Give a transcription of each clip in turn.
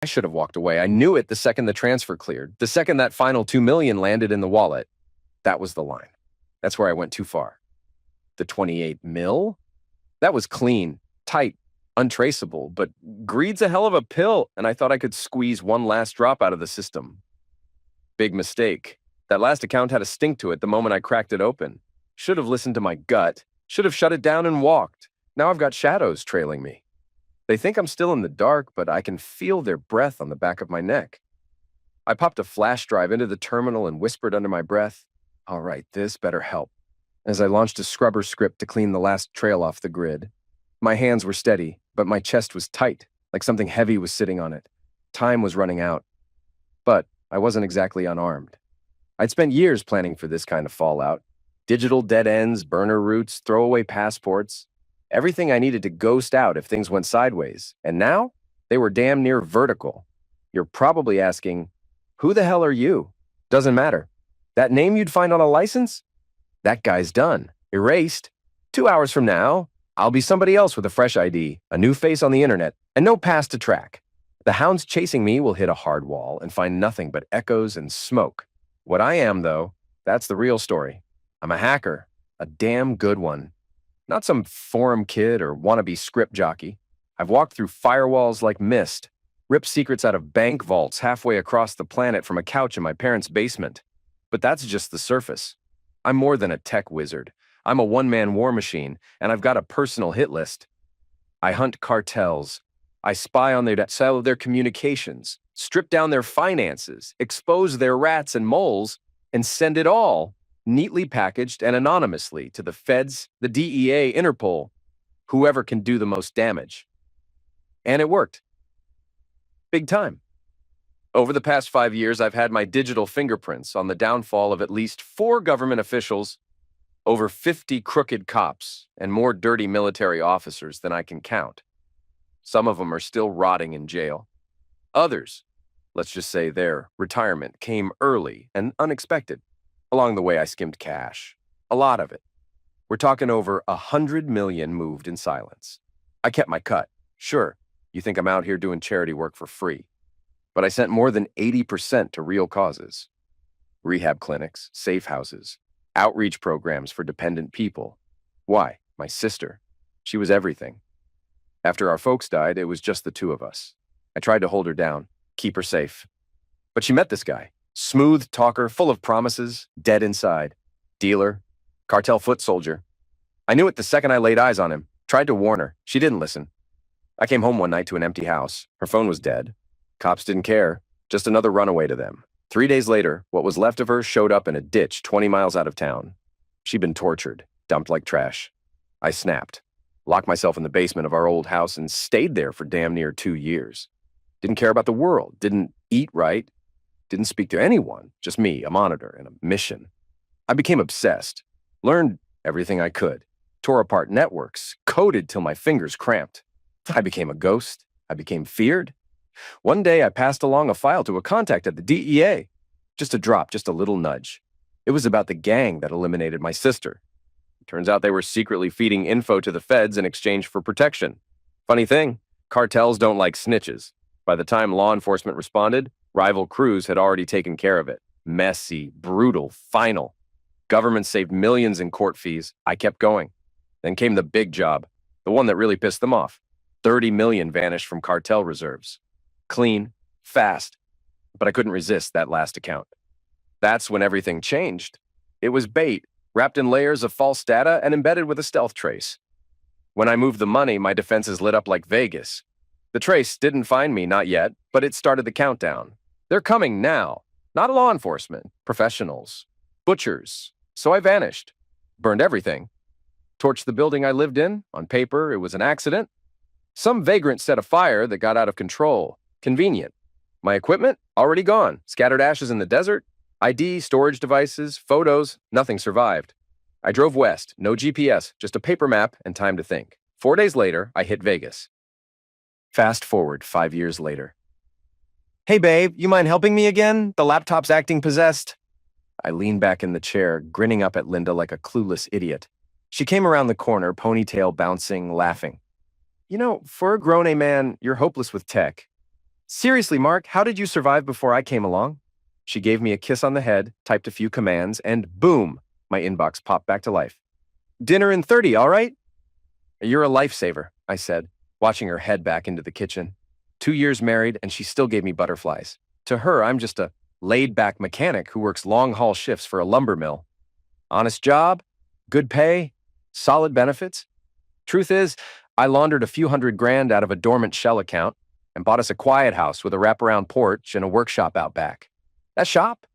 I should have walked away. I knew it the second the transfer cleared. The second that final 2 million landed in the wallet. That was the line. That's where I went too far. The 28 mil? That was clean, tight, untraceable, but greed's a hell of a pill, and I thought I could squeeze one last drop out of the system. Big mistake. That last account had a stink to it the moment I cracked it open. Should have listened to my gut. Should have shut it down and walked. Now I've got shadows trailing me. They think I'm still in the dark, but I can feel their breath on the back of my neck. I popped a flash drive into the terminal and whispered under my breath, "All right, this better help," as I launched a scrubber script to clean the last trail off the grid. My hands were steady, but my chest was tight, like something heavy was sitting on it. Time was running out. But I wasn't exactly unarmed. I'd spent years planning for this kind of fallout. Digital dead ends, burner routes, throwaway passports. Everything I needed to ghost out if things went sideways. And now, they were damn near vertical. You're probably asking, who the hell are you? Doesn't matter. That name you'd find on a license? That guy's done. Erased. 2 hours from now, I'll be somebody else with a fresh ID, a new face on the internet, and no past to track. The hounds chasing me will hit a hard wall and find nothing but echoes and smoke. What I am, though, that's the real story. I'm a hacker, a damn good one. Not some forum kid or wannabe script jockey. I've walked through firewalls like mist, ripped secrets out of bank vaults halfway across the planet from a couch in my parents' basement. But that's just the surface. I'm more than a tech wizard. I'm a one-man war machine, and I've got a personal hit list. I hunt cartels. I spy on their communications, strip down their finances, expose their rats and moles, and send it all, neatly packaged and anonymously, to the feds, the DEA, Interpol, whoever can do the most damage. And it worked. Big time. Over the past 5 years, I've had my digital fingerprints on the downfall of at least 4 government officials, over 50 crooked cops, and more dirty military officers than I can count. Some of them are still rotting in jail. Others, let's just say their retirement came early and unexpected. Along the way, I skimmed cash. A lot of it. We're talking over 100 million moved in silence. I kept my cut. Sure, you think I'm out here doing charity work for free. But I sent more than 80% to real causes. Rehab clinics, safe houses, outreach programs for dependent people. Why? My sister. She was everything. After our folks died, it was just the 2 of us. I tried to hold her down, keep her safe. But she met this guy. Smooth talker, full of promises, dead inside. Dealer, cartel foot soldier. I knew it the second I laid eyes on him. Tried to warn her. She didn't listen. I came home one night to an empty house. Her phone was dead. Cops didn't care. Just another runaway to them. 3 days later, what was left of her showed up in a ditch 20 miles out of town. She'd been tortured, dumped like trash. I snapped. Locked myself in the basement of our old house and stayed there for damn near 2 years. Didn't care about the world, didn't eat right, didn't speak to anyone, just me, a monitor, and a mission. I became obsessed, learned everything I could, tore apart networks, coded till my fingers cramped. I became a ghost. I became feared. One day I passed along a file to a contact at the DEA. Just a drop, just a little nudge. It was about the gang that eliminated my sister. Turns out they were secretly feeding info to the feds in exchange for protection. Funny thing, cartels don't like snitches. By the time law enforcement responded, rival crews had already taken care of it. Messy, brutal, final. Government saved millions in court fees. I kept going. Then came the big job, the one that really pissed them off. 30 million vanished from cartel reserves. Clean, fast, but I couldn't resist that last account. That's when everything changed. It was bait, wrapped in layers of false data and embedded with a stealth trace. When I moved the money, my defenses lit up like Vegas. The trace didn't find me, not yet, but it started the countdown. They're coming now. Not law enforcement, professionals, butchers. So I vanished, burned everything. Torched the building I lived in. On paper, it was an accident. Some vagrant set a fire that got out of control. Convenient. My equipment? Already gone. Scattered ashes in the desert. ID, storage devices, photos, nothing survived. I drove west, no GPS, just a paper map and time to think. 4 days later, I hit Vegas. Fast forward 5 years later. "Hey babe, you mind helping me again? The laptop's acting possessed." I leaned back in the chair, grinning up at Linda like a clueless idiot. She came around the corner, ponytail bouncing, laughing. "You know, for a grown-a man, you're hopeless with tech. Seriously, Mark, how did you survive before I came along? She gave me a kiss on the head, typed a few commands, and boom, my inbox popped back to life. Dinner in 30, all right? You're a lifesaver, I said, watching her head back into the kitchen. 2 years married, and she still gave me butterflies. To her, I'm just a laid-back mechanic who works long-haul shifts for a lumber mill. Honest job, good pay, solid benefits. Truth is, I laundered a few $100,000 out of a dormant shell account and bought us a quiet house with a wraparound porch and a workshop out back. That shop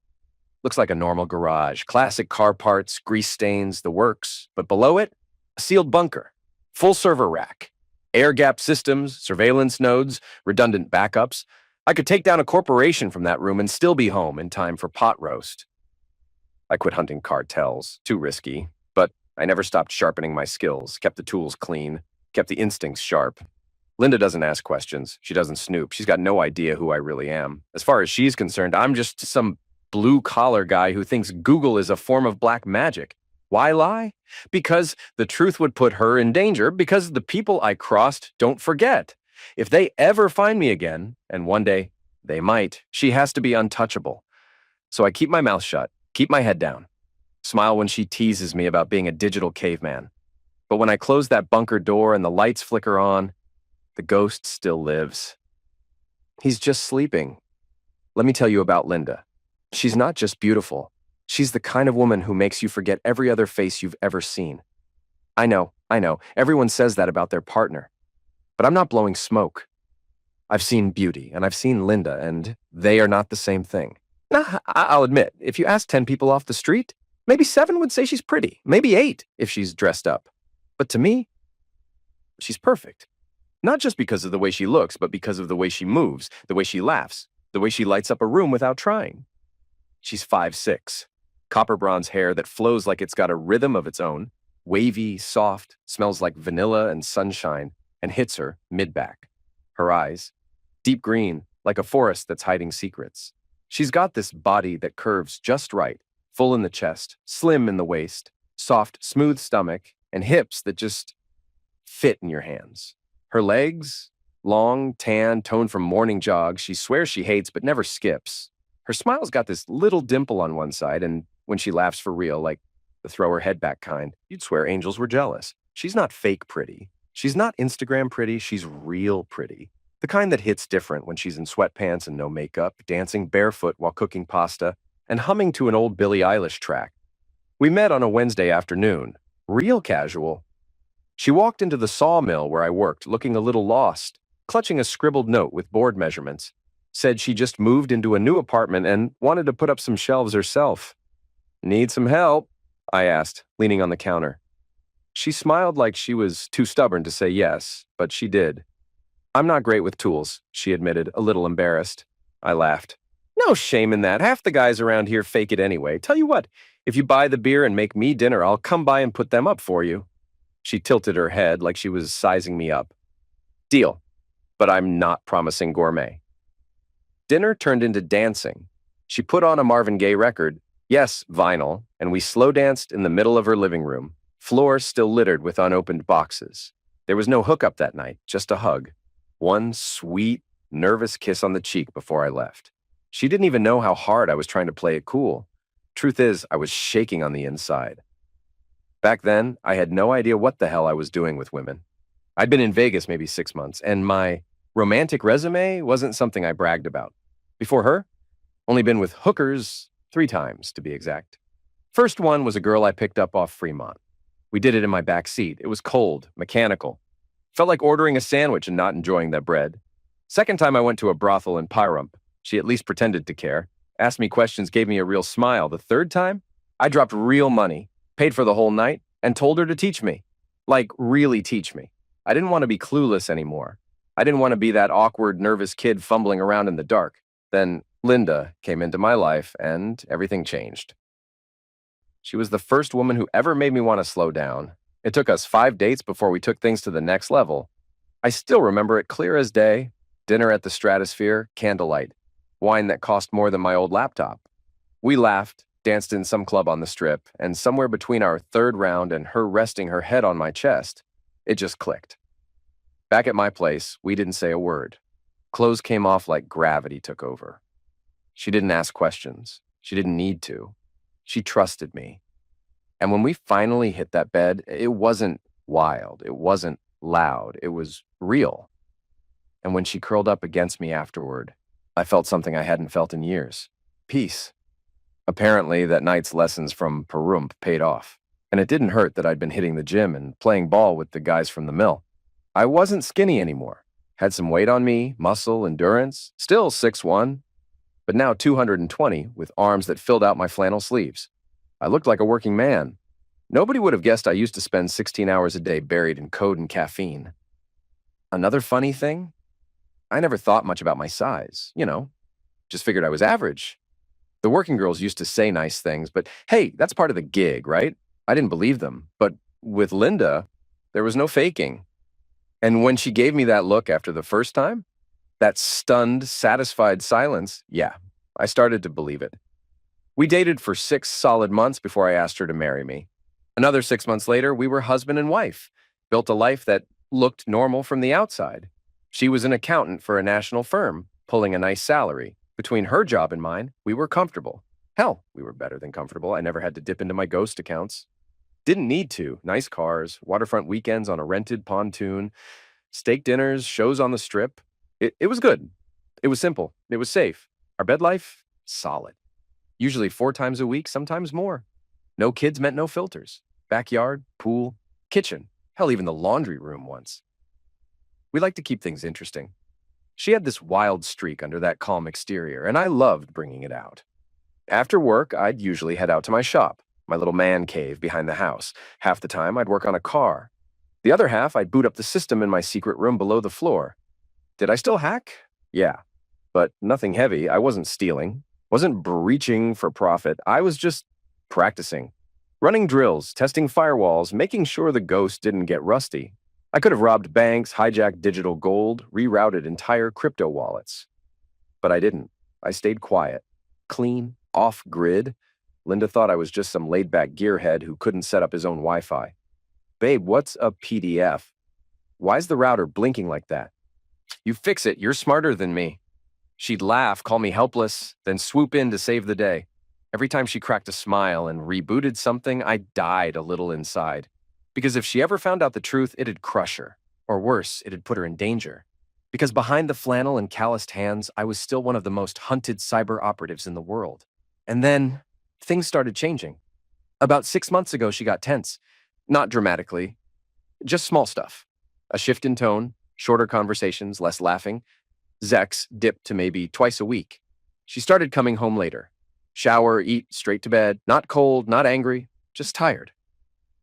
looks like a normal garage, classic car parts, grease stains, the works, but below it, a sealed bunker, full server rack, air-gapped systems, surveillance nodes, redundant backups. I could take down a corporation from that room and still be home in time for pot roast. I quit hunting cartels, too risky, but I never stopped sharpening my skills, kept the tools clean, kept the instincts sharp. Linda doesn't ask questions. She doesn't snoop. She's got no idea who I really am. As far as she's concerned, I'm just some blue-collar guy who thinks Google is a form of black magic. Why lie? Because the truth would put her in danger, because the people I crossed don't forget. If they ever find me again, and one day they might, she has to be untouchable. So I keep my mouth shut, keep my head down, smile when she teases me about being a digital caveman. But when I close that bunker door and the lights flicker on, the ghost still lives. He's just sleeping. Let me tell you about Linda. She's not just beautiful. She's the kind of woman who makes you forget every other face you've ever seen. I know. Everyone says that about their partner. But I'm not blowing smoke. I've seen beauty, and I've seen Linda, and they are not the same thing. Nah, I'll admit, if you ask 10 people off the street, maybe 7 would say she's pretty, maybe 8 if she's dressed up. But to me, she's perfect. Not just because of the way she looks, but because of the way she moves, the way she laughs, the way she lights up a room without trying. She's 5'6", copper bronze hair that flows like it's got a rhythm of its own, wavy, soft, smells like vanilla and sunshine, and hits her mid-back. Her eyes, deep green, like a forest that's hiding secrets. She's got this body that curves just right, full in the chest, slim in the waist, soft, smooth stomach, and hips that just fit in your hands. Her legs, long, tan, toned from morning jogs, she swears she hates but never skips. Her smile's got this little dimple on one side, and when she laughs for real, like the throw her head back kind, you'd swear angels were jealous. She's not fake pretty. She's not Instagram pretty, she's real pretty. The kind that hits different when she's in sweatpants and no makeup, dancing barefoot while cooking pasta, and humming to an old Billie Eilish track. We met on a Wednesday afternoon, real casual. She walked into the sawmill where I worked, looking a little lost, clutching a scribbled note with board measurements. Said she just moved into a new apartment and wanted to put up some shelves herself. Need some help? I asked, leaning on the counter. She smiled like she was too stubborn to say yes, but she did. I'm not great with tools, she admitted, a little embarrassed. I laughed. No shame in that. Half the guys around here fake it anyway. Tell you what, if you buy the beer and make me dinner, I'll come by and put them up for you. She tilted her head like she was sizing me up. Deal, but I'm not promising gourmet. Dinner turned into dancing. She put on a Marvin Gaye record, yes, vinyl, and we slow danced in the middle of her living room, floor still littered with unopened boxes. There was no hookup that night, just a hug. One sweet, nervous kiss on the cheek before I left. She didn't even know how hard I was trying to play it cool. Truth is, I was shaking on the inside. Back then, I had no idea what the hell I was doing with women. I'd been in Vegas maybe 6 months, and my romantic resume wasn't something I bragged about. Before her, only been with hookers 3 times, to be exact. First one was a girl I picked up off Fremont. We did it in my back seat. It was cold, mechanical. Felt like ordering a sandwich and not enjoying that bread. Second time I went to a brothel in Pahrump. She at least pretended to care, asked me questions, gave me a real smile. The third time, I dropped real money, paid for the whole night, and told her to teach me. Like, really teach me. I didn't want to be clueless anymore. I didn't want to be that awkward, nervous kid fumbling around in the dark. Then Linda came into my life, and everything changed. She was the first woman who ever made me want to slow down. It took us 5 dates before we took things to the next level. I still remember it clear as day. Dinner at the Stratosphere, candlelight. Wine that cost more than my old laptop. We laughed, danced in some club on the Strip, and somewhere between our third round and her resting her head on my chest, it just clicked. Back at my place, we didn't say a word. Clothes came off like gravity took over. She didn't ask questions. She didn't need to. She trusted me. And when we finally hit that bed, it wasn't wild. It wasn't loud. It was real. And when she curled up against me afterward, I felt something I hadn't felt in years. Peace. Apparently, that night's lessons from Pahrump paid off. And it didn't hurt that I'd been hitting the gym and playing ball with the guys from the mill. I wasn't skinny anymore. Had some weight on me, muscle, endurance, still 6'1", but now 220 with arms that filled out my flannel sleeves. I looked like a working man. Nobody would have guessed I used to spend 16 hours a day buried in code and caffeine. Another funny thing? I never thought much about my size, just figured I was average. The working girls used to say nice things, but hey, that's part of the gig, right? I didn't believe them. But with Linda, there was no faking. And when she gave me that look after the first time, that stunned, satisfied silence, yeah, I started to believe it. We dated for 6 solid months before I asked her to marry me. Another 6 months later, we were husband and wife, built a life that looked normal from the outside. She was an accountant for a national firm, pulling a nice salary. Between her job and mine, we were comfortable. Hell, we were better than comfortable. I never had to dip into my ghost accounts. Didn't need to. Nice cars, waterfront weekends on a rented pontoon, steak dinners, shows on the strip. It was good. It was simple. It was safe. Our bed life, solid. Usually 4 times a week, sometimes more. No kids meant no filters. Backyard, pool, kitchen, hell, even the laundry room once. We like to keep things interesting. She had this wild streak under that calm exterior, and I loved bringing it out. After work, I'd usually head out to my shop, my little man cave behind the house. Half the time, I'd work on a car. The other half, I'd boot up the system in my secret room below the floor. Did I still hack? Yeah, but nothing heavy. I wasn't stealing, wasn't breaching for profit. I was just practicing, running drills, testing firewalls, making sure the ghost didn't get rusty. I could have robbed banks, hijacked digital gold, rerouted entire crypto wallets. But I didn't. I stayed quiet, clean, off-grid. Linda thought I was just some laid-back gearhead who couldn't set up his own Wi-Fi. Babe, what's a PDF? Why's the router blinking like that? You fix it. You're smarter than me. She'd laugh, call me helpless, then swoop in to save the day. Every time she cracked a smile and rebooted something, I died a little inside. Because if she ever found out the truth, it'd crush her. Or worse, it'd put her in danger. Because behind the flannel and calloused hands, I was still one of the most hunted cyber operatives in the world. And then, things started changing. About 6 months ago, she got tense. Not dramatically, just small stuff. A shift in tone, shorter conversations, less laughing. Zex dipped to maybe twice a week. She started coming home later. Shower, eat, straight to bed. Not cold, not angry, just tired.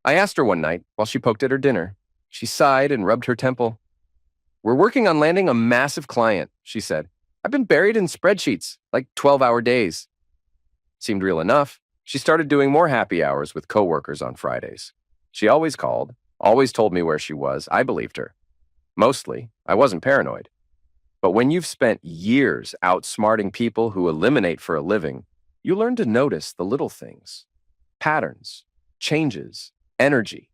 I asked her one night while she poked at her dinner. She sighed and rubbed her temple. "We're working on landing a massive client," she said. "I've been buried in spreadsheets, like 12-hour days." Seemed real enough. She started doing more happy hours with coworkers on Fridays. She always called, always told me where she was. I believed her. Mostly, I wasn't paranoid. But when you've spent years outsmarting people who eliminate for a living, you learn to notice the little things, patterns, changes, energy.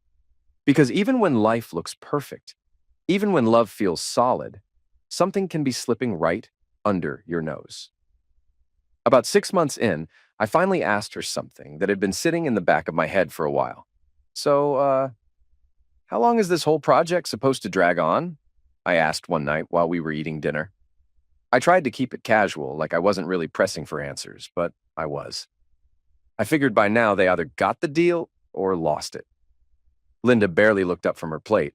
Because even when life looks perfect, even when love feels solid, something can be slipping right under your nose. About 6 months in, I finally asked her something that had been sitting in the back of my head for a while. "So, how long is this whole project supposed to drag on?" I asked one night while we were eating dinner. I tried to keep it casual, like I wasn't really pressing for answers, but I was. I figured by now they either got the deal or lost it. Linda barely looked up from her plate.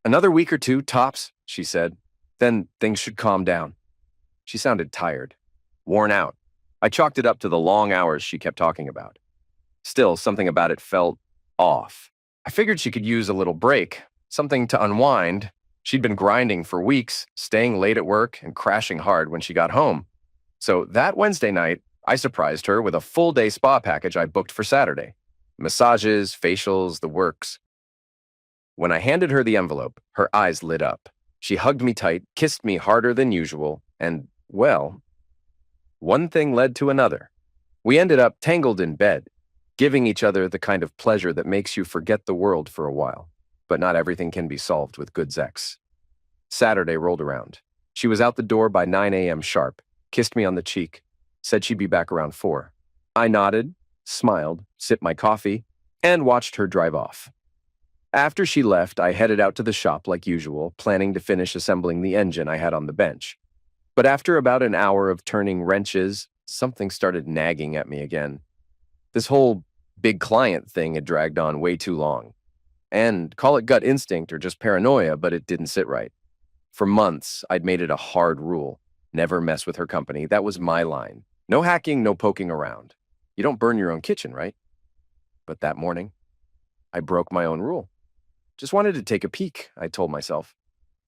"Another week or 2, tops," she said. "Then things should calm down." She sounded tired, worn out. I chalked it up to the long hours she kept talking about. Still, something about it felt off. I figured she could use a little break, something to unwind. She'd been grinding for weeks, staying late at work and crashing hard when she got home. So that Wednesday night, I surprised her with a full-day spa package I booked for Saturday. Massages, facials, the works. When I handed her the envelope, her eyes lit up. She hugged me tight, kissed me harder than usual, and, well, one thing led to another. We ended up tangled in bed, giving each other the kind of pleasure that makes you forget the world for a while. But not everything can be solved with good sex. Saturday rolled around. She was out the door by 9 a.m. sharp, kissed me on the cheek, said she'd be back around 4. I nodded, smiled, sipped my coffee, and watched her drive off. After she left, I headed out to the shop like usual, planning to finish assembling the engine I had on the bench. But after about an hour of turning wrenches, something started nagging at me again. This whole big client thing had dragged on way too long. And call it gut instinct or just paranoia, but it didn't sit right. For months, I'd made it a hard rule. Never mess with her company. That was my line. No hacking, no poking around. You don't burn your own kitchen, right? But that morning, I broke my own rule. Just wanted to take a peek, I told myself.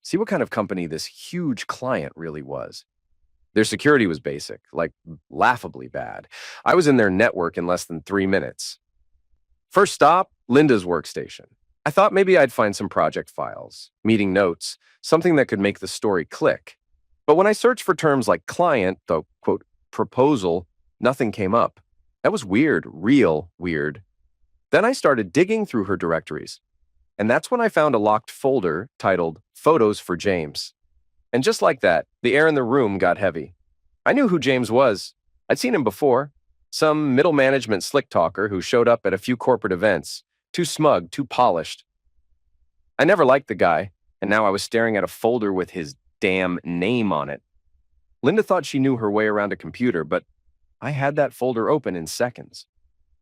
See what kind of company this huge client really was. Their security was basic, like laughably bad. I was in their network in less than 3 minutes. First stop, Linda's workstation. I thought maybe I'd find some project files, meeting notes, something that could make the story click. But when I searched for terms like client, the quote, proposal, nothing came up. That was weird, real weird. Then I started digging through her directories. And that's when I found a locked folder titled Photos for James. And just like that, the air in the room got heavy. I knew who James was. I'd seen him before. Some middle management slick talker who showed up at a few corporate events. Too smug, too polished. I never liked the guy, and now I was staring at a folder with his damn name on it. Linda thought she knew her way around a computer, but I had that folder open in seconds.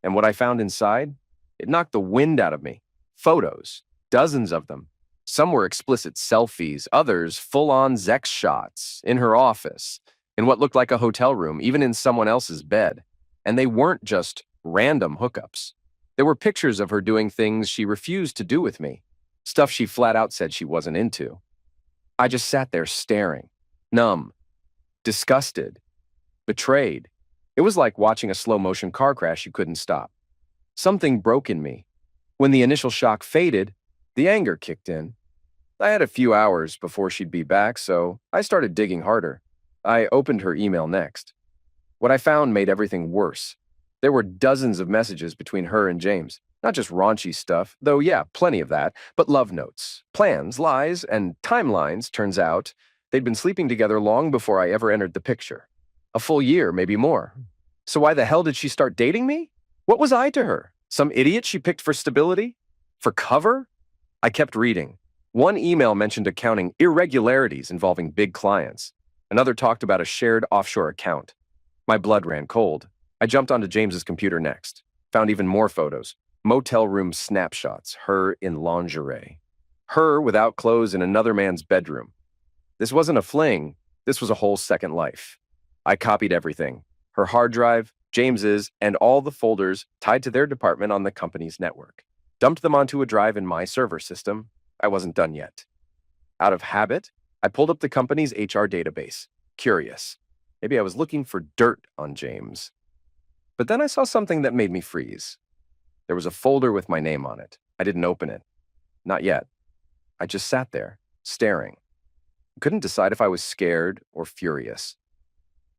And what I found inside? It knocked the wind out of me. Photos, dozens of them. Some were explicit selfies, others full-on Zex shots, in her office, in what looked like a hotel room, even in someone else's bed. And they weren't just random hookups. There were pictures of her doing things she refused to do with me, stuff she flat out said she wasn't into. I just sat there staring, numb, disgusted, betrayed. It was like watching a slow-motion car crash you couldn't stop. Something broke in me. When the initial shock faded, the anger kicked in. I had a few hours before she'd be back, so I started digging harder. I opened her email next. What I found made everything worse. There were dozens of messages between her and James. Not just raunchy stuff, though yeah, plenty of that, but love notes, plans, lies, and timelines. Turns out they'd been sleeping together long before I ever entered the picture. A full year, maybe more. So why the hell did she start dating me? What was I to her? Some idiot she picked for stability? For cover? I kept reading. One email mentioned accounting irregularities involving big clients. Another talked about a shared offshore account. My blood ran cold. I jumped onto James's computer next. Found even more photos. Motel room snapshots, her in lingerie. Her without clothes in another man's bedroom. This wasn't a fling. This was a whole second life. I copied everything. Her hard drive, James's, and all the folders tied to their department on the company's network. Dumped them onto a drive in my server system. I wasn't done yet. Out of habit, I pulled up the company's HR database. Curious. Maybe I was looking for dirt on James. But then I saw something that made me freeze. There was a folder with my name on it. I didn't open it. Not yet. I just sat there, staring. Couldn't decide if I was scared or furious.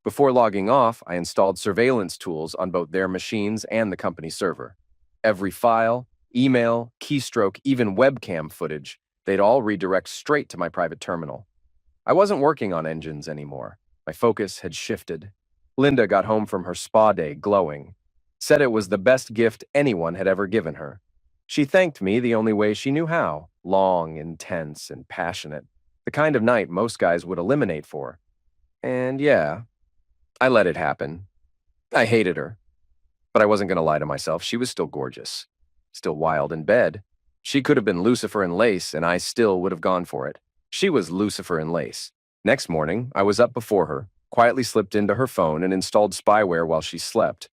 Before logging off, I installed surveillance tools on both their machines and the company server. Every file, email, keystroke, even webcam footage, they'd all redirect straight to my private terminal. I wasn't working on engines anymore. My focus had shifted. Linda got home from her spa day glowing. Said it was the best gift anyone had ever given her. She thanked me the only way she knew how, long, intense, and passionate. The kind of night most guys would eliminate for. And yeah, I let it happen. I hated her. But I wasn't going to lie to myself. She was still gorgeous. Still wild in bed. She could have been Lucifer in lace, and I still would have gone for it. She was Lucifer in lace. Next morning, I was up before her, quietly slipped into her phone and installed spyware while she slept.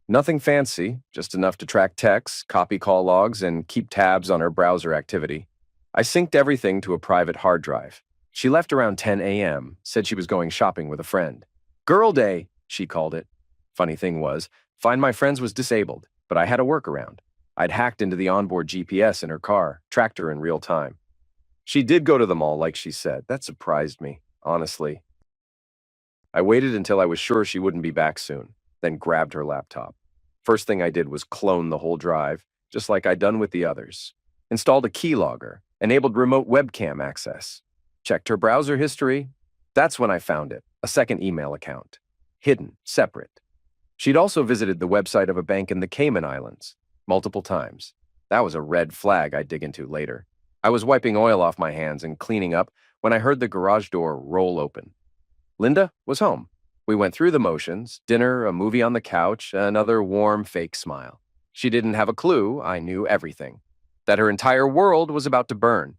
Nothing fancy, just enough to track texts, copy call logs, and keep tabs on her browser activity. I synced everything to a private hard drive. She left around 10 a.m., said she was going shopping with a friend. Girl day, she called it. Funny thing was, Find My Friends was disabled, but I had a workaround. I'd hacked into the onboard GPS in her car, tracked her in real time. She did go to the mall, like she said. That surprised me, honestly. I waited until I was sure she wouldn't be back soon, then grabbed her laptop. First thing I did was clone the whole drive, just like I'd done with the others. Installed a keylogger, enabled remote webcam access. Checked her browser history. That's when I found it, a second email account. Hidden, separate. She'd also visited the website of a bank in the Cayman Islands, multiple times. That was a red flag I'd dig into later. I was wiping oil off my hands and cleaning up when I heard the garage door roll open. Linda was home. We went through the motions, dinner, a movie on the couch, another warm, fake smile. She didn't have a clue I knew everything, that her entire world was about to burn.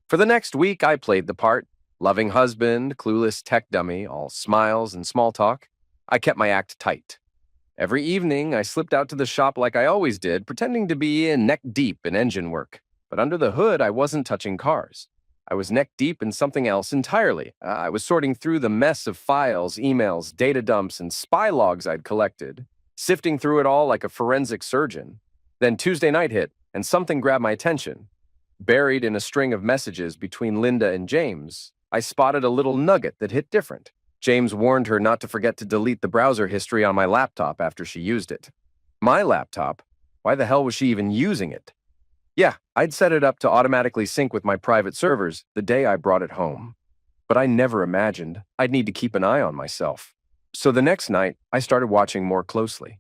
For the next week, I played the part, loving husband, clueless tech dummy, all smiles and small talk. I kept my act tight. Every evening, I slipped out to the shop like I always did, pretending to be in neck deep in engine work. But under the hood, I wasn't touching cars. I was neck deep in something else entirely. I was sorting through the mess of files, emails, data dumps, and spy logs I'd collected, sifting through it all like a forensic surgeon. Then Tuesday night hit, and something grabbed my attention. Buried in a string of messages between Linda and James, I spotted a little nugget that hit different. James warned her not to forget to delete the browser history on my laptop after she used it. My laptop? Why the hell was she even using it? Yeah, I'd set it up to automatically sync with my private servers the day I brought it home. But I never imagined I'd need to keep an eye on myself. So the next night, I started watching more closely.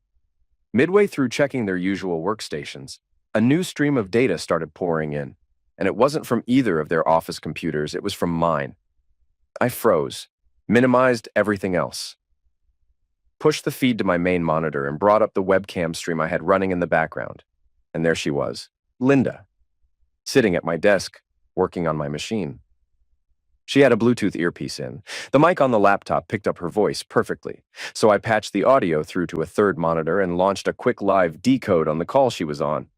Midway through checking their usual workstations, a new stream of data started pouring in, and it wasn't from either of their office computers, it was from mine. I froze, minimized everything else, pushed the feed to my main monitor and brought up the webcam stream I had running in the background. And there she was, Linda, sitting at my desk, working on my machine. She had a Bluetooth earpiece in. The mic on the laptop picked up her voice perfectly, so I patched the audio through to a third monitor and launched a quick live decode on the call she was on.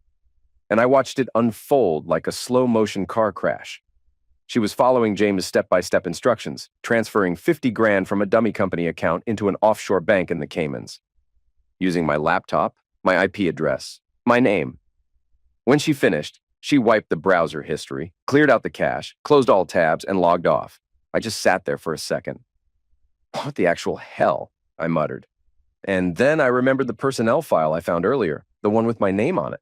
And I watched it unfold like a slow-motion car crash. She was following James' step-by-step instructions, transferring 50 grand from a dummy company account into an offshore bank in the Caymans, using my laptop, my IP address, my name. When she finished, she wiped the browser history, cleared out the cache, closed all tabs, and logged off. I just sat there for a second. What the actual hell? I muttered. And then I remembered the personnel file I found earlier, the one with my name on it.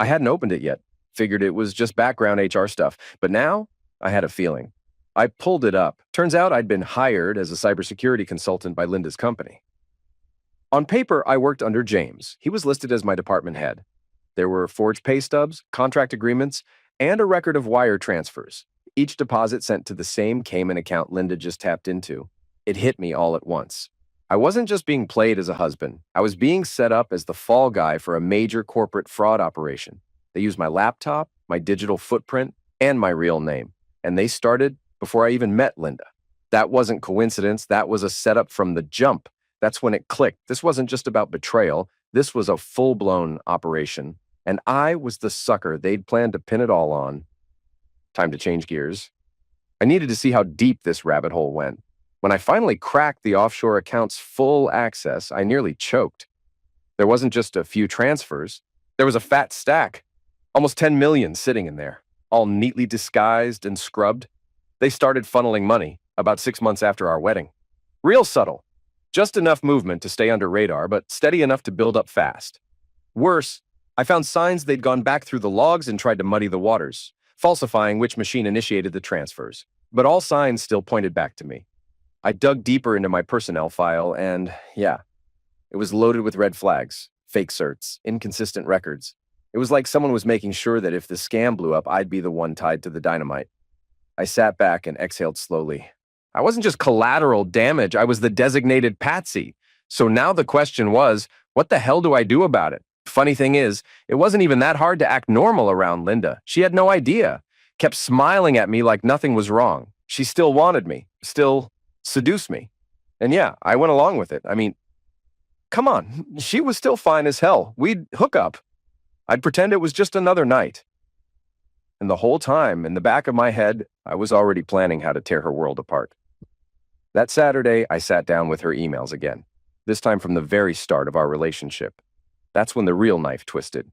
I hadn't opened it yet, figured it was just background HR stuff, but now I had a feeling. I pulled it up. Turns out I'd been hired as a cybersecurity consultant by Linda's company. On paper, I worked under James. He was listed as my department head. There were forged pay stubs, contract agreements, and a record of wire transfers, each deposit sent to the same Cayman account Linda just tapped into. It hit me all at once. I wasn't just being played as a husband. I was being set up as the fall guy for a major corporate fraud operation. They used my laptop, my digital footprint, and my real name. And they started before I even met Linda. That wasn't coincidence. That was a setup from the jump. That's when it clicked. This wasn't just about betrayal. This was a full-blown operation. And I was the sucker they'd planned to pin it all on. Time to change gears. I needed to see how deep this rabbit hole went. When I finally cracked the offshore account's full access, I nearly choked. There wasn't just a few transfers. There was a fat stack. Almost 10 million sitting in there, all neatly disguised and scrubbed. They started funneling money about 6 months after our wedding. Real subtle. Just enough movement to stay under radar, but steady enough to build up fast. Worse, I found signs they'd gone back through the logs and tried to muddy the waters, falsifying which machine initiated the transfers. But all signs still pointed back to me. I dug deeper into my personnel file and, yeah, it was loaded with red flags, fake certs, inconsistent records. It was like someone was making sure that if the scam blew up, I'd be the one tied to the dynamite. I sat back and exhaled slowly. I wasn't just collateral damage, I was the designated patsy. So now the question was, what the hell do I do about it? Funny thing is, it wasn't even that hard to act normal around Linda. She had no idea. Kept smiling at me like nothing was wrong. She still wanted me, still seduced me. And yeah, I went along with it. I mean, come on, she was still fine as hell. We'd hook up. I'd pretend it was just another night. And the whole time, in the back of my head, I was already planning how to tear her world apart. That Saturday, I sat down with her emails again, this time from the very start of our relationship. That's when the real knife twisted.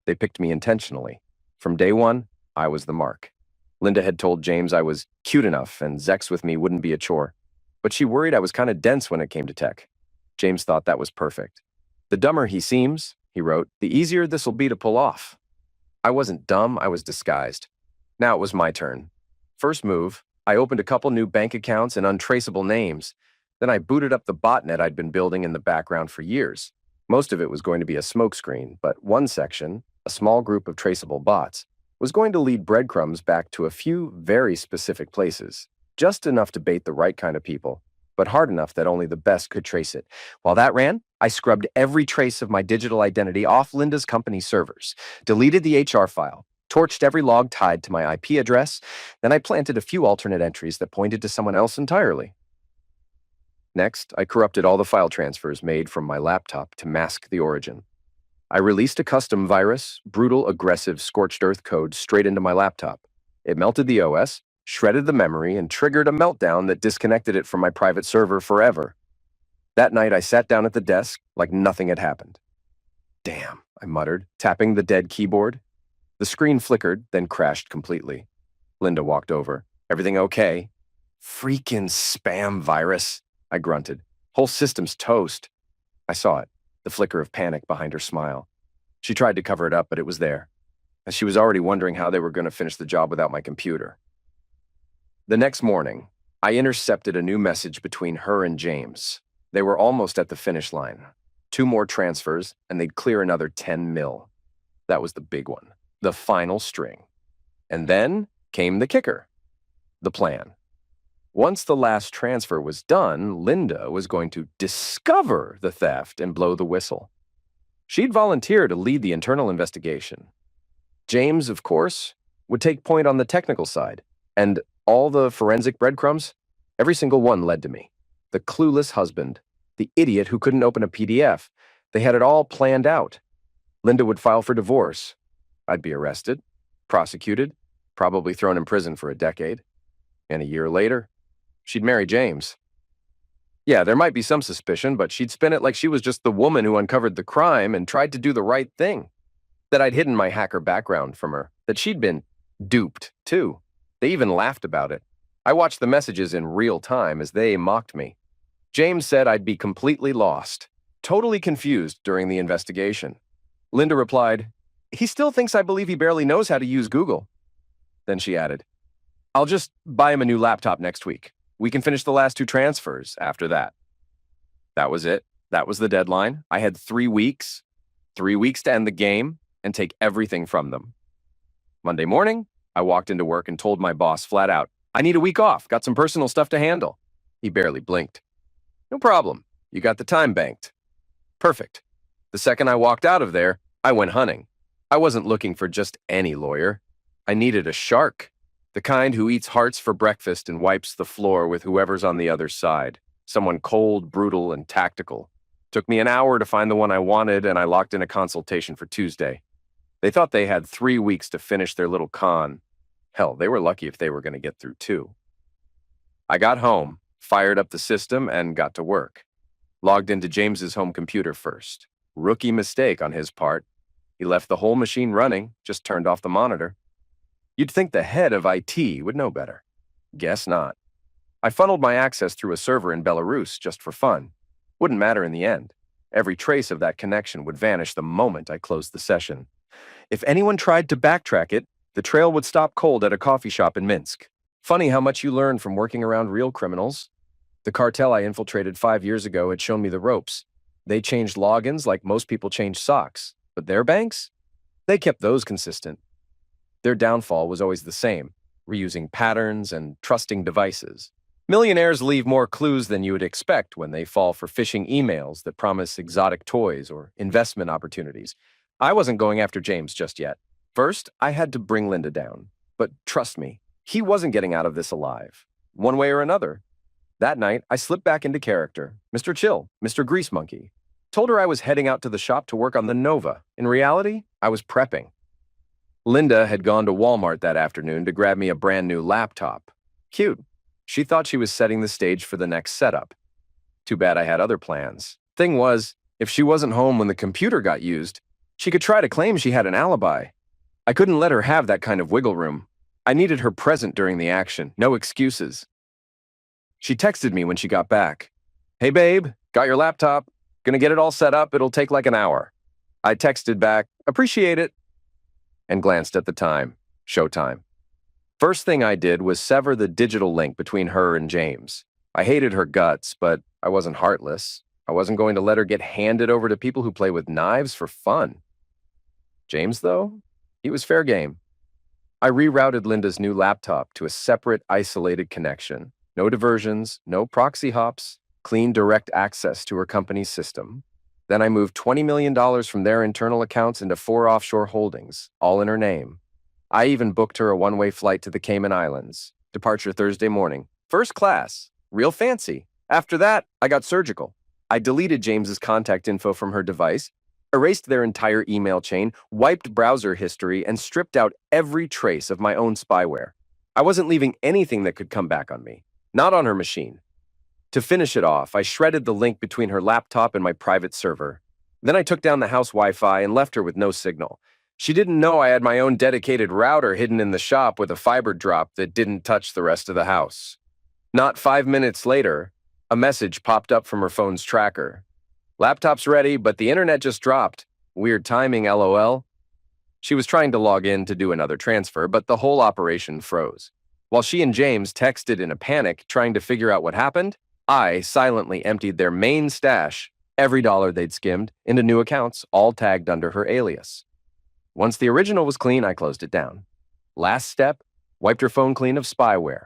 They picked me intentionally. From day one, I was the mark. Linda had told James I was cute enough and Zex with me wouldn't be a chore. But she worried I was kind of dense when it came to tech. James thought that was perfect. The dumber he seems, he wrote, the easier this'll be to pull off. I wasn't dumb, I was disguised. Now it was my turn. First move, I opened a couple new bank accounts and untraceable names. Then I booted up the botnet I'd been building in the background for years. Most of it was going to be a smokescreen, but one section, a small group of traceable bots, was going to lead breadcrumbs back to a few very specific places, just enough to bait the right kind of people, but hard enough that only the best could trace it. While that ran, I scrubbed every trace of my digital identity off Linda's company servers, deleted the HR file, torched every log tied to my IP address, then I planted a few alternate entries that pointed to someone else entirely. Next, I corrupted all the file transfers made from my laptop to mask the origin. I released a custom virus, brutal, aggressive, scorched earth code straight into my laptop. It melted the OS, shredded the memory, and triggered a meltdown that disconnected it from my private server forever. That night, I sat down at the desk like nothing had happened. Damn, I muttered, tapping the dead keyboard. The screen flickered, then crashed completely. Linda walked over. Everything okay? Freaking spam virus, I grunted. Whole system's toast. I saw it, the flicker of panic behind her smile. She tried to cover it up, but it was there. And she was already wondering how they were going to finish the job without my computer. The next morning, I intercepted a new message between her and James. They were almost at the finish line. 2 more transfers, and they'd clear another 10 mil. That was the big one, the final string. And then came the kicker, the plan. Once the last transfer was done, Linda was going to discover the theft and blow the whistle. She'd volunteer to lead the internal investigation. James, of course, would take point on the technical side, and all the forensic breadcrumbs, every single one led to me. The clueless husband, the idiot who couldn't open a PDF. They had it all planned out. Linda would file for divorce. I'd be arrested, prosecuted, probably thrown in prison for a decade. And a year later, she'd marry James. Yeah, there might be some suspicion, but she'd spin it like she was just the woman who uncovered the crime and tried to do the right thing. That I'd hidden my hacker background from her, that she'd been duped, too. They even laughed about it. I watched the messages in real time as they mocked me. James said I'd be completely lost, totally confused during the investigation. Linda replied, "He still thinks I believe he barely knows how to use Google." Then she added, "I'll just buy him a new laptop next week. We can finish the last 2 transfers after that." That was it. That was the deadline. I had 3 weeks. 3 weeks to end the game and take everything from them. Monday morning, I walked into work and told my boss flat out, "I need a week off. Got some personal stuff to handle." He barely blinked. "No problem. You got the time banked." Perfect. The second I walked out of there, I went hunting. I wasn't looking for just any lawyer. I needed a shark. The kind who eats hearts for breakfast and wipes the floor with whoever's on the other side. Someone cold, brutal, and tactical. Took me an hour to find the one I wanted, and I locked in a consultation for Tuesday. They thought they had 3 weeks to finish their little con. Hell, they were lucky if they were going to get through 2. I got home, fired up the system, and got to work. Logged into James's home computer first. Rookie mistake on his part. He left the whole machine running, just turned off the monitor. You'd think the head of IT would know better. Guess not. I funneled my access through a server in Belarus just for fun. Wouldn't matter in the end. Every trace of that connection would vanish the moment I closed the session. If anyone tried to backtrack it, the trail would stop cold at a coffee shop in Minsk. Funny how much you learn from working around real criminals. The cartel I infiltrated 5 years ago had shown me the ropes. They changed logins like most people change socks. But their banks? They kept those consistent. Their downfall was always the same, reusing patterns and trusting devices. Millionaires leave more clues than you would expect when they fall for phishing emails that promise exotic toys or investment opportunities. I wasn't going after James just yet. First, I had to bring Linda down. But trust me, he wasn't getting out of this alive, one way or another. That night, I slipped back into character, Mr. Chill, Mr. Grease Monkey. Told her I was heading out to the shop to work on the Nova. In reality, I was prepping. Linda had gone to Walmart that afternoon to grab me a brand new laptop. Cute. She thought she was setting the stage for the next setup. Too bad I had other plans. Thing was, if she wasn't home when the computer got used, she could try to claim she had an alibi. I couldn't let her have that kind of wiggle room. I needed her present during the action, no excuses. She texted me when she got back. "Hey babe, got your laptop. Gonna get it all set up, it'll take like an hour." I texted back, "Appreciate it," and glanced at the time. Showtime. First thing I did was sever the digital link between her and James. I hated her guts, but I wasn't heartless. I wasn't going to let her get handed over to people who play with knives for fun. James, though, he was fair game. I rerouted Linda's new laptop to a separate, isolated connection. No diversions, no proxy hops, clean direct access to her company's system. Then I moved $20 million from their internal accounts into 4 offshore holdings, all in her name. I even booked her a one-way flight to the Cayman Islands. Departure Thursday morning. First class. Real fancy. After that, I got surgical. I deleted James's contact info from her device, erased their entire email chain, wiped browser history, and stripped out every trace of my own spyware. I wasn't leaving anything that could come back on me. Not on her machine. To finish it off, I shredded the link between her laptop and my private server. Then I took down the house Wi-Fi and left her with no signal. She didn't know I had my own dedicated router hidden in the shop with a fiber drop that didn't touch the rest of the house. Not 5 minutes later, a message popped up from her phone's tracker. Laptop's ready, but the internet just dropped. Weird timing, LOL. She was trying to log in to do another transfer, but the whole operation froze. While she and James texted in a panic, trying to figure out what happened, I silently emptied their main stash, every dollar they'd skimmed, into new accounts, all tagged under her alias. Once the original was clean, I closed it down. Last step, wiped her phone clean of spyware.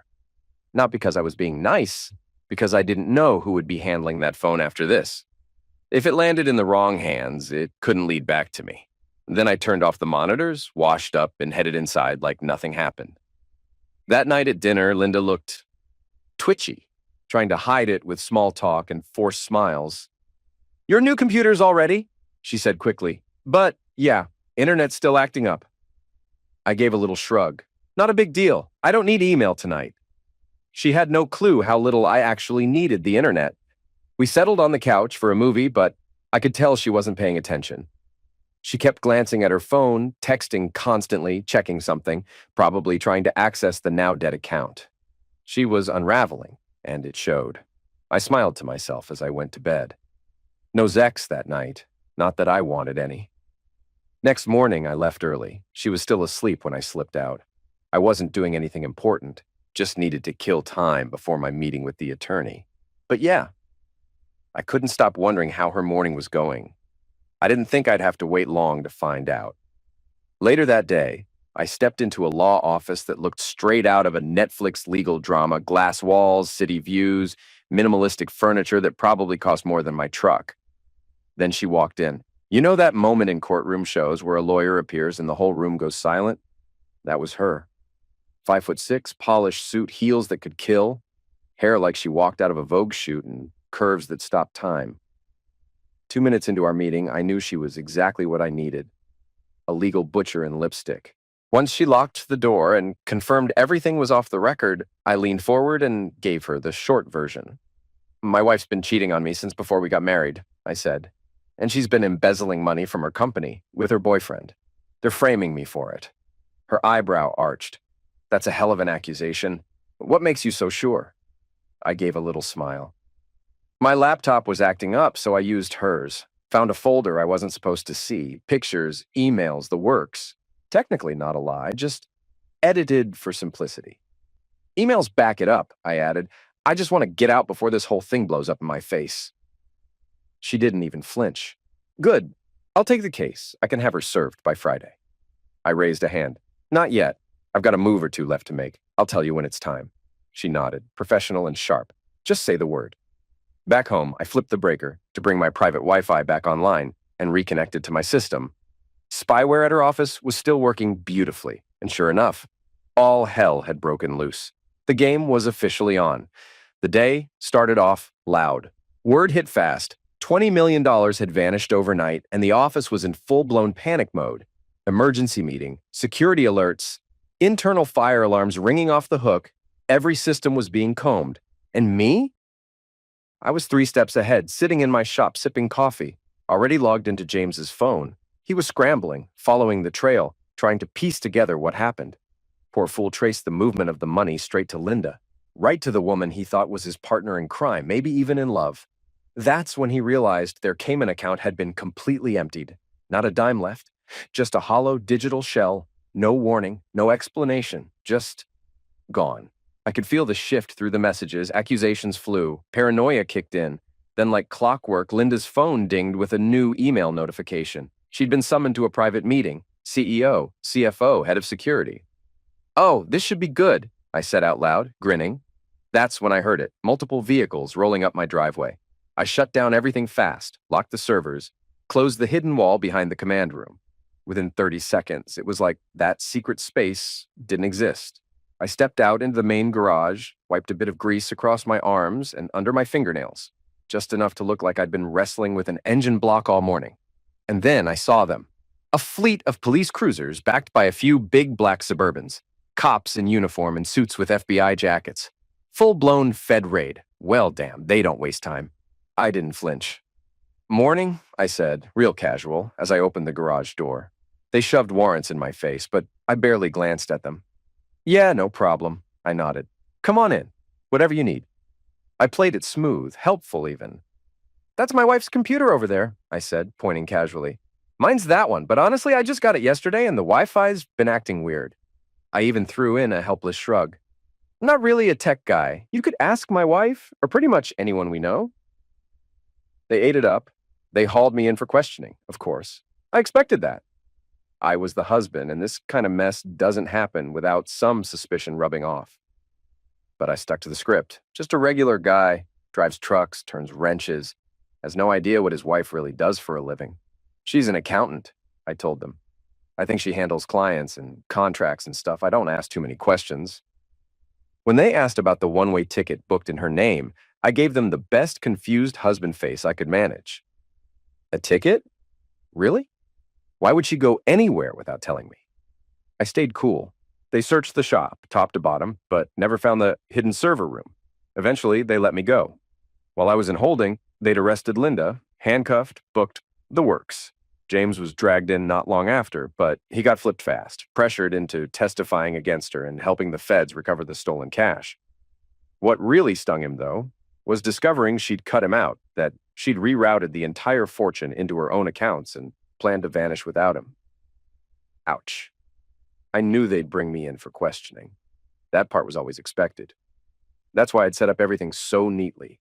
Not because I was being nice, because I didn't know who would be handling that phone after this. If it landed in the wrong hands, it couldn't lead back to me. Then I turned off the monitors, washed up, and headed inside like nothing happened. That night at dinner, Linda looked twitchy, trying to hide it with small talk and forced smiles. "Your new computer's all ready," she said quickly. "But, yeah, internet's still acting up." I gave a little shrug. "Not a big deal. I don't need email tonight." She had no clue how little I actually needed the internet. We settled on the couch for a movie, but I could tell she wasn't paying attention. She kept glancing at her phone, texting constantly, checking something, probably trying to access the now-dead account. She was unraveling, and it showed. I smiled to myself as I went to bed. No Zex that night, not that I wanted any. Next morning, I left early. She was still asleep when I slipped out. I wasn't doing anything important, just needed to kill time before my meeting with the attorney. But yeah, I couldn't stop wondering how her morning was going. I didn't think I'd have to wait long to find out. Later that day, I stepped into a law office that looked straight out of a Netflix legal drama, glass walls, city views, minimalistic furniture that probably cost more than my truck. Then she walked in. You know that moment in courtroom shows where a lawyer appears and the whole room goes silent? That was her. 5'6", polished suit, heels that could kill, hair like she walked out of a Vogue shoot, and curves that stopped time. 2 minutes into our meeting, I knew she was exactly what I needed. A legal butcher in lipstick. Once she locked the door and confirmed everything was off the record, I leaned forward and gave her the short version. "My wife's been cheating on me since before we got married," I said. "And she's been embezzling money from her company with her boyfriend. They're framing me for it." Her eyebrow arched. "That's a hell of an accusation. What makes you so sure?" I gave a little smile. My laptop was acting up, so I used hers. Found a folder I wasn't supposed to see, pictures, emails, the works. Technically not a lie, just edited for simplicity. "Emails back it up," I added. "I just want to get out before this whole thing blows up in my face." She didn't even flinch. "Good. I'll take the case. I can have her served by Friday." I raised a hand. "Not yet. I've got a move or two left to make. I'll tell you when it's time." She nodded, professional and sharp. "Just say the word." Back home, I flipped the breaker to bring my private Wi-Fi back online and reconnected to my system. Spyware at her office was still working beautifully, and sure enough, all hell had broken loose. The game was officially on. The day started off loud. Word hit fast. $20 million had vanished overnight, and the office was in full-blown panic mode. Emergency meeting, security alerts, internal fire alarms ringing off the hook. Every system was being combed. And me? I was 3 steps ahead, sitting in my shop sipping coffee, already logged into James's phone. He was scrambling, following the trail, trying to piece together what happened. Poor fool traced the movement of the money straight to Linda, right to the woman he thought was his partner in crime, maybe even in love. That's when he realized their Cayman account had been completely emptied. Not a dime left, just a hollow digital shell, no warning, no explanation, just Gone. I could feel the shift through the messages, accusations flew, paranoia kicked in. Then, like clockwork, Linda's phone dinged with a new email notification. She'd been summoned to a private meeting. CEO, CFO, head of security. "Oh, this should be good," I said out loud, grinning. That's when I heard it, multiple vehicles rolling up my driveway. I shut down everything fast, locked the servers, closed the hidden wall behind the command room. Within 30 seconds, it was like that secret space didn't exist. I stepped out into the main garage, wiped a bit of grease across my arms and under my fingernails, just enough to look like I'd been wrestling with an engine block all morning. And then I saw them. A fleet of police cruisers backed by a few big black Suburbans. Cops in uniform and suits with FBI jackets. Full-blown Fed raid. Well, damn, they don't waste time. I didn't flinch. "Morning," I said, real casual, as I opened the garage door. They shoved warrants in my face, but I barely glanced at them. "Yeah, no problem," I nodded. "Come on in. Whatever you need." I played it smooth, helpful even. "That's my wife's computer over there," I said, pointing casually. "Mine's that one, but honestly, I just got it yesterday and the Wi-Fi's been acting weird." I even threw in a helpless shrug. "I'm not really a tech guy. You could ask my wife, or pretty much anyone we know." They ate it up. They hauled me in for questioning, of course. I expected that. I was the husband, and this kind of mess doesn't happen without some suspicion rubbing off. But I stuck to the script. Just a regular guy, drives trucks, turns wrenches, has no idea what his wife really does for a living. "She's an accountant," I told them. "I think she handles clients and contracts and stuff. I don't ask too many questions." When they asked about the one-way ticket booked in her name, I gave them the best confused husband face I could manage. "A ticket? Really? Why would she go anywhere without telling me?" I stayed cool. They searched the shop, top to bottom, but never found the hidden server room. Eventually, they let me go. While I was in holding, they'd arrested Linda, handcuffed, booked, the works. James was dragged in not long after, but he got flipped fast, pressured into testifying against her and helping the feds recover the stolen cash. What really stung him, though, was discovering she'd cut him out, that she'd rerouted the entire fortune into her own accounts and planned to vanish without him. Ouch. I knew they'd bring me in for questioning. That part was always expected. That's why I'd set up everything so neatly.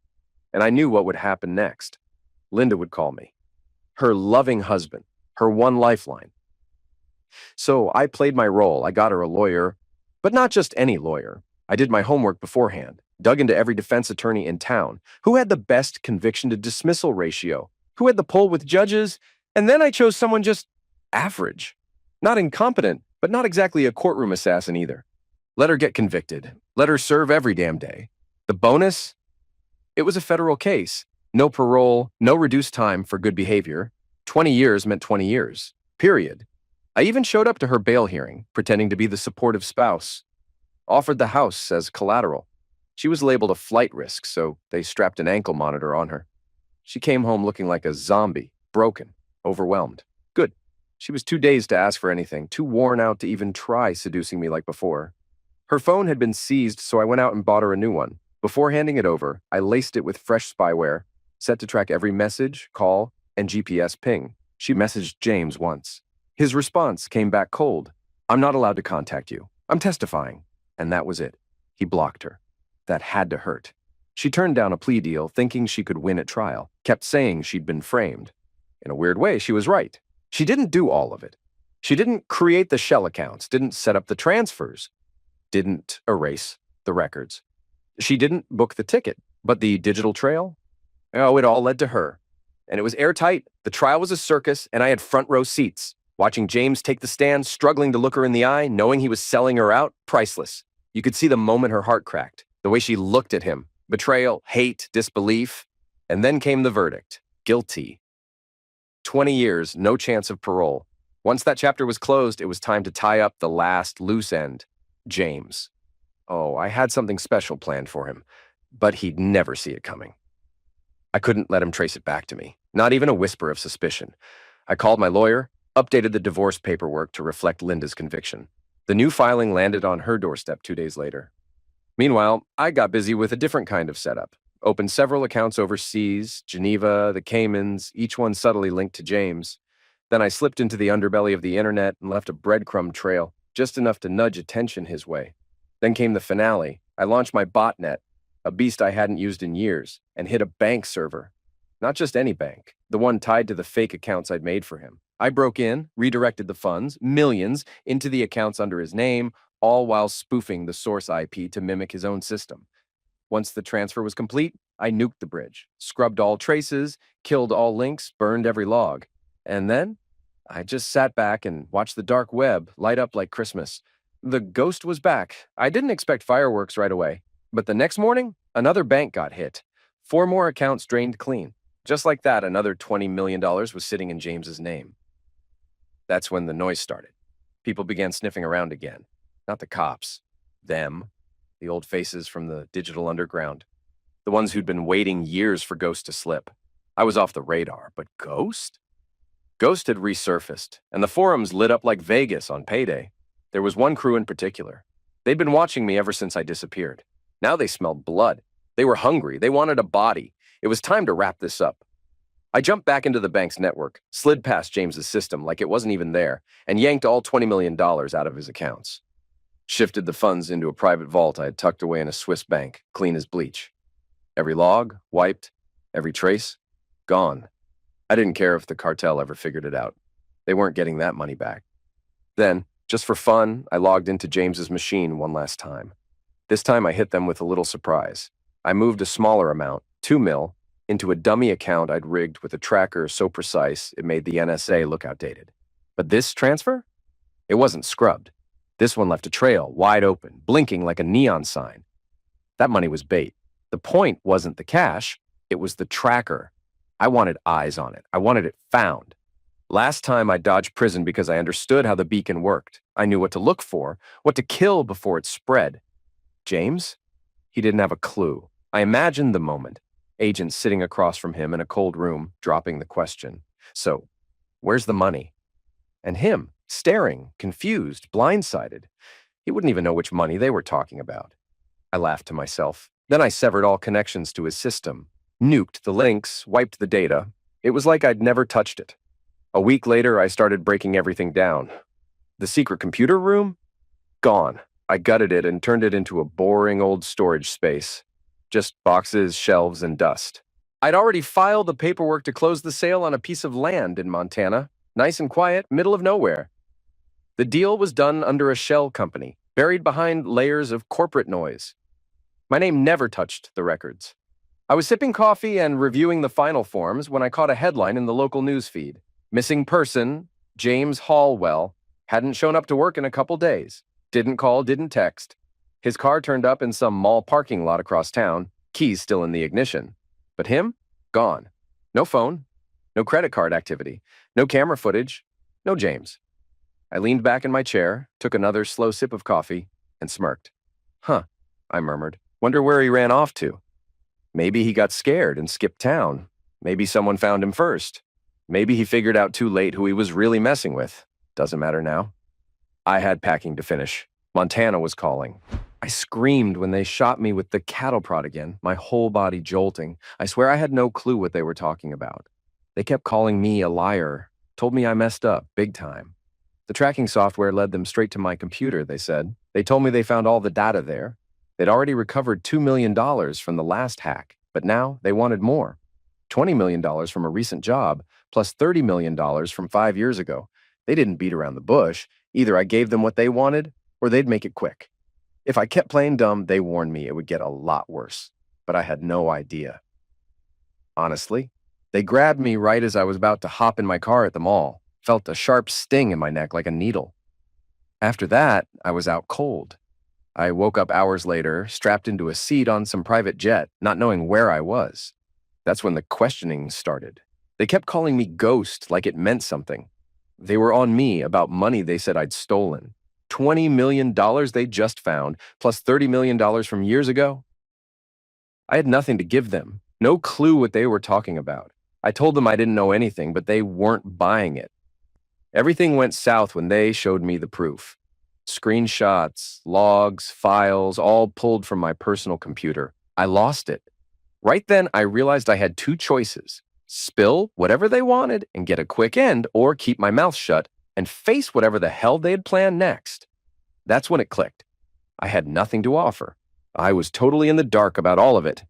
And I knew what would happen next. Linda would call me. Her loving husband. Her one lifeline. So I played my role. I got her a lawyer, but not just any lawyer. I did my homework beforehand, dug into every defense attorney in town, who had the best conviction to dismissal ratio, who had the pull with judges, and then I chose someone just average. Not incompetent, but not exactly a courtroom assassin either. Let her get convicted. Let her serve every damn day. The bonus? It was a federal case. No parole, no reduced time for good behavior. 20 years meant 20 years. Period. I even showed up to her bail hearing, pretending to be the supportive spouse. Offered the house as collateral. She was labeled a flight risk, so they strapped an ankle monitor on her. She came home looking like a zombie, broken, overwhelmed. Good. She was too dazed to ask for anything, too worn out to even try seducing me like before. Her phone had been seized, so I went out and bought her a new one. Before handing it over, I laced it with fresh spyware, set to track every message, call, and GPS ping. She messaged James once. His response came back cold. "I'm not allowed to contact you. I'm testifying." And that was it. He blocked her. That had to hurt. She turned down a plea deal, thinking she could win at trial, kept saying she'd been framed. In a weird way, she was right. She didn't do all of it. She didn't create the shell accounts, didn't set up the transfers, didn't erase the records. She didn't book the ticket, but the digital trail? Oh, it all led to her. And it was airtight. The trial was a circus, and I had front row seats. Watching James take the stand, struggling to look her in the eye, knowing he was selling her out, priceless. You could see the moment her heart cracked, the way she looked at him. Betrayal, hate, disbelief. And then came the verdict. Guilty. 20 years, no chance of parole. Once that chapter was closed, it was time to tie up the last loose end. James. Oh, I had something special planned for him, but he'd never see it coming. I couldn't let him trace it back to me, not even a whisper of suspicion. I called my lawyer, updated the divorce paperwork to reflect Linda's conviction. The new filing landed on her doorstep 2 days later. Meanwhile, I got busy with a different kind of setup. Opened several accounts overseas, Geneva, the Caymans, each one subtly linked to James. Then I slipped into the underbelly of the internet and left a breadcrumb trail, just enough to nudge attention his way. Then came the finale. I launched my botnet, a beast I hadn't used in years, and hit a bank server. Not just any bank, the one tied to the fake accounts I'd made for him. I broke in, redirected the funds, millions, into the accounts under his name, all while spoofing the source IP to mimic his own system. Once the transfer was complete, I nuked the bridge, scrubbed all traces, killed all links, burned every log. And then I just sat back and watched the dark web light up like Christmas. The ghost was back. I didn't expect fireworks right away. But the next morning, another bank got hit. 4 more accounts drained clean. Just like that, another $20 million was sitting in James's name. That's when the noise started. People began sniffing around again. Not the cops. Them. The old faces from the digital underground. The ones who'd been waiting years for Ghost to slip. I was off the radar, but Ghost? Ghost had resurfaced, and the forums lit up like Vegas on payday. There was one crew in particular. They'd been watching me ever since I disappeared. Now they smelled blood. They were hungry. They wanted a body. It was time to wrap this up. I jumped back into the bank's network, slid past James's system like it wasn't even there, and yanked all $20 million out of his accounts. Shifted the funds into a private vault I had tucked away in a Swiss bank, clean as bleach. Every log, wiped. Every trace, gone. I didn't care if the cartel ever figured it out. They weren't getting that money back. Then, just for fun, I logged into James's machine one last time. This time I hit them with a little surprise. I moved a smaller amount, 2 mil, into a dummy account I'd rigged with a tracker so precise it made the NSA look outdated. But this transfer? It wasn't scrubbed. This one left a trail, wide open, blinking like a neon sign. That money was bait. The point wasn't the cash, it was the tracker. I wanted eyes on it. I wanted it found. Last time I dodged prison because I understood how the beacon worked. I knew what to look for, what to kill before it spread. James? He didn't have a clue. I imagined the moment. Agents sitting across from him in a cold room, dropping the question. So, where's the money? And him, staring, confused, blindsided. He wouldn't even know which money they were talking about. I laughed to myself. Then I severed all connections to his system, nuked the links, wiped the data. It was like I'd never touched it. A week later, I started breaking everything down. The secret computer room? Gone. I gutted it and turned it into a boring old storage space. Just boxes, shelves, and dust. I'd already filed the paperwork to close the sale on a piece of land in Montana. Nice and quiet, middle of nowhere. The deal was done under a shell company, buried behind layers of corporate noise. My name never touched the records. I was sipping coffee and reviewing the final forms when I caught a headline in the local news feed. Missing person, James Hallwell, hadn't shown up to work in a couple days. Didn't call, didn't text. His car turned up in some mall parking lot across town, keys still in the ignition. But him? Gone. No phone, no credit card activity, no camera footage, no James. I leaned back in my chair, took another slow sip of coffee, and smirked. Huh, I murmured. Wonder where he ran off to. Maybe he got scared and skipped town. Maybe someone found him first. Maybe he figured out too late who he was really messing with. Doesn't matter now. I had packing to finish. Montana was calling. I screamed when they shot me with the cattle prod again, my whole body jolting. I swear I had no clue what they were talking about. They kept calling me a liar, told me I messed up, big time. The tracking software led them straight to my computer, they said. They told me they found all the data there. They'd already recovered $2 million from the last hack, but now they wanted more. $20 million from a recent job, plus $30 million from 5 years ago. They didn't beat around the bush. Either I gave them what they wanted, or they'd make it quick. If I kept playing dumb, they warned me it would get a lot worse. But I had no idea. Honestly, they grabbed me right as I was about to hop in my car at the mall. Felt a sharp sting in my neck like a needle. After that, I was out cold. I woke up hours later, strapped into a seat on some private jet, not knowing where I was. That's when the questioning started. They kept calling me Ghost like it meant something. They were on me about money they said I'd stolen. $20 million they just found, plus $30 million from years ago. I had nothing to give them, no clue what they were talking about. I told them I didn't know anything, but they weren't buying it. Everything went south when they showed me the proof. Screenshots, logs, files, all pulled from my personal computer. I lost it. Right then, I realized I had 2 choices. Spill whatever they wanted and get a quick end, or keep my mouth shut and face whatever the hell they had planned next. That's when it clicked. I had nothing to offer. I was totally in the dark about all of it.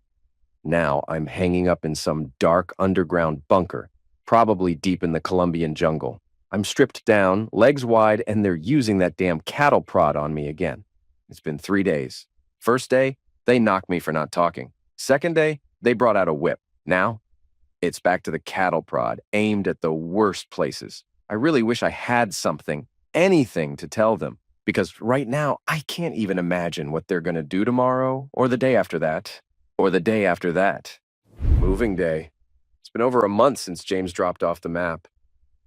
Now I'm hanging up in some dark underground bunker, probably deep in the Colombian jungle. I'm stripped down, legs wide, and they're using that damn cattle prod on me again. It's been 3 days. First day, they knocked me for not talking. Second day, they brought out a whip. Now, it's back to the cattle prod, aimed at the worst places. I really wish I had something, anything to tell them, because right now, I can't even imagine what they're going to do tomorrow, or the day after that, or the day after that. Moving day. It's been over a month since James dropped off the map.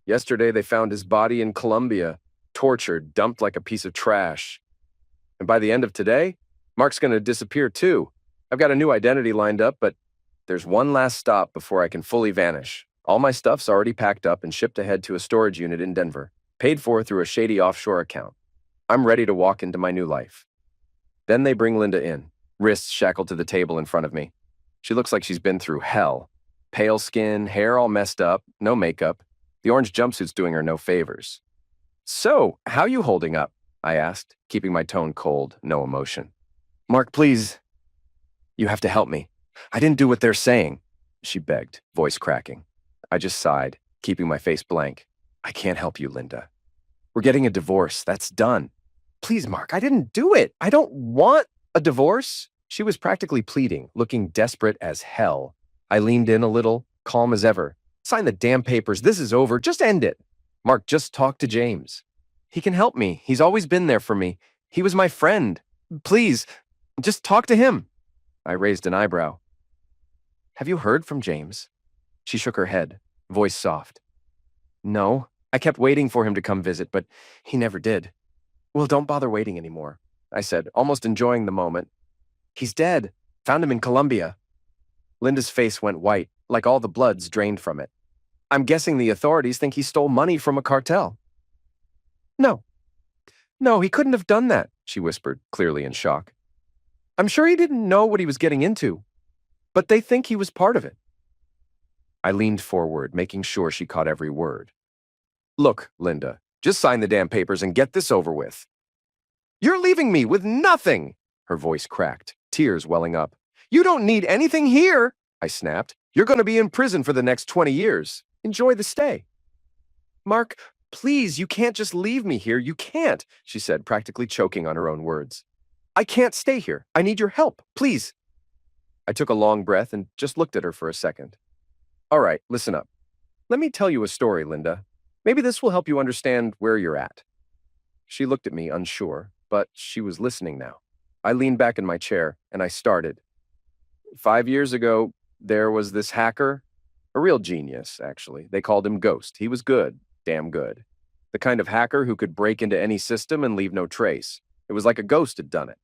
Yesterday, they found his body in Colombia, tortured, dumped like a piece of trash. And by the end of today, Mark's going to disappear too. I've got a new identity lined up, but there's one last stop before I can fully vanish. All my stuff's already packed up and shipped ahead to a storage unit in Denver, paid for through a shady offshore account. I'm ready to walk into my new life. Then they bring Linda in, wrists shackled to the table in front of me. She looks like she's been through hell. Pale skin, hair all messed up, no makeup. The orange jumpsuit's doing her no favors. "So, how you holding up?" I asked, keeping my tone cold, no emotion. "Mark, please. You have to help me. I didn't do what they're saying," she begged, voice cracking. I just sighed, keeping my face blank. "I can't help you, Linda. We're getting a divorce. That's done. Please, Mark, I didn't do it. I don't want a divorce." She was practically pleading, looking desperate as hell. I leaned in a little, calm as ever. "Sign the damn papers. This is over. Just end it. Mark, just talk to James. He can help me. He's always been there for me. He was my friend. Please, just talk to him." I raised an eyebrow. "Have you heard from James?" She shook her head, voice soft. "No, I kept waiting for him to come visit, but he never did." "Well, don't bother waiting anymore," I said, almost enjoying the moment. "He's dead. Found him in Colombia." Linda's face went white, like all the blood's drained from it. "I'm guessing the authorities think he stole money from a cartel." No, he couldn't have done that," she whispered, clearly in shock. "I'm sure he didn't know what he was getting into, but they think he was part of it." I leaned forward, making sure she caught every word. "Look, Linda, just sign the damn papers and get this over with." "You're leaving me with nothing!" Her voice cracked, tears welling up. "You don't need anything here!" I snapped. "You're going to be in prison for the next 20 years. Enjoy the stay." "Mark, please, you can't just leave me here. You can't," she said, practically choking on her own words. "I can't stay here. I need your help. Please." I took a long breath and just looked at her for a second. "All right, listen up. Let me tell you a story, Linda. Maybe this will help you understand where you're at." She looked at me, unsure, but she was listening now. I leaned back in my chair, and I started. 5 years ago, there was this hacker, a real genius, actually. They called him Ghost. He was good, damn good. The kind of hacker who could break into any system and leave no trace. It was like a ghost had done it.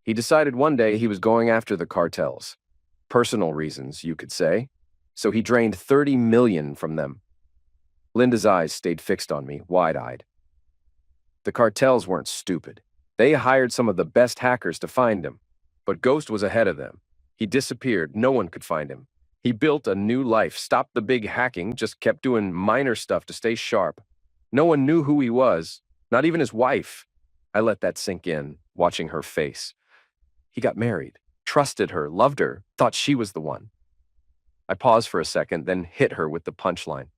He decided one day he was going after the cartels. Personal reasons, you could say. So he drained 30 million from them. Linda's eyes stayed fixed on me, wide-eyed. The cartels weren't stupid. They hired some of the best hackers to find him. But Ghost was ahead of them. He disappeared. No one could find him. He built a new life, stopped the big hacking, just kept doing minor stuff to stay sharp. No one knew who he was, not even his wife. I let that sink in, watching her face. He got married, trusted her, loved her, thought she was the one. I paused for a second, then hit her with the punchline.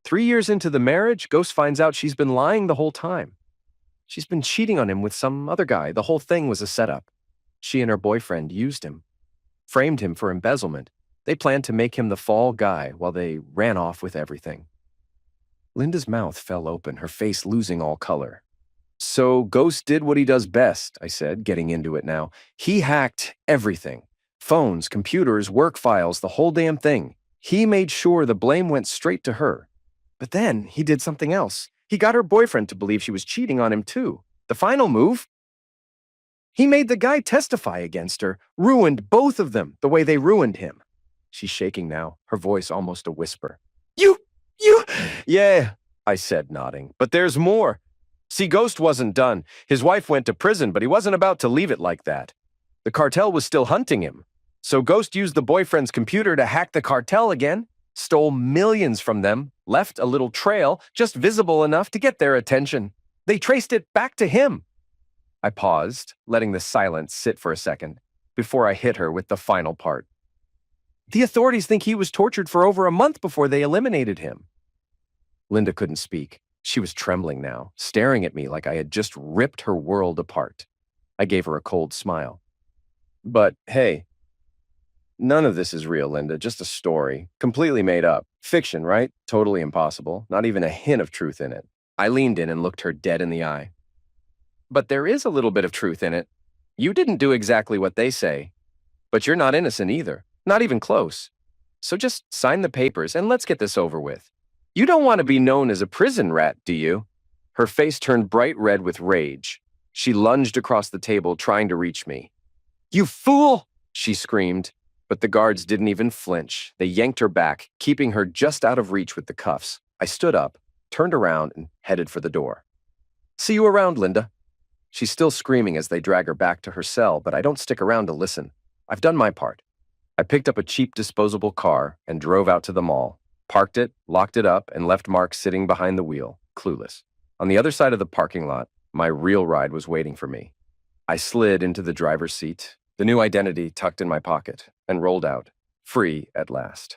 3 years into the marriage, Ghost finds out she's been lying the whole time. She's been cheating on him with some other guy. The whole thing was a setup. She and her boyfriend used him, framed him for embezzlement. They planned to make him the fall guy while they ran off with everything. Linda's mouth fell open, her face losing all color. "So Ghost did what he does best," I said, getting into it now. "He hacked everything. Phones, computers, work files, the whole damn thing. He made sure the blame went straight to her. But then he did something else. He got her boyfriend to believe she was cheating on him too. The final move? He made the guy testify against her, ruined both of them the way they ruined him." She's shaking now, her voice almost a whisper. You! "Yeah," I said, nodding. "But there's more. See, Ghost wasn't done. His wife went to prison, but he wasn't about to leave it like that. The cartel was still hunting him. So Ghost used the boyfriend's computer to hack the cartel again, stole millions from them, left a little trail, just visible enough to get their attention. They traced it back to him." I paused, letting the silence sit for a second, before I hit her with the final part. The authorities think he was tortured for over a month before they eliminated him. Linda couldn't speak. She was trembling now, staring at me like I had just ripped her world apart. I gave her a cold smile. But hey, none of this is real, Linda, just a story. Completely made up. Fiction, right? Totally impossible. Not even a hint of truth in it. I leaned in and looked her dead in the eye. But there is a little bit of truth in it. You didn't do exactly what they say. But you're not innocent either. Not even close. So just sign the papers and let's get this over with. You don't want to be known as a prison rat, do you? Her face turned bright red with rage. She lunged across the table, trying to reach me. You fool! She screamed. But the guards didn't even flinch. They yanked her back, keeping her just out of reach with the cuffs. I stood up, turned around, and headed for the door. See you around, Linda. She's still screaming as they drag her back to her cell, but I don't stick around to listen. I've done my part. I picked up a cheap disposable car and drove out to the mall, parked it, locked it up, and left Mark sitting behind the wheel, clueless. On the other side of the parking lot, my real ride was waiting for me. I slid into the driver's seat, the new identity tucked in my pocket, and rolled out, free at last.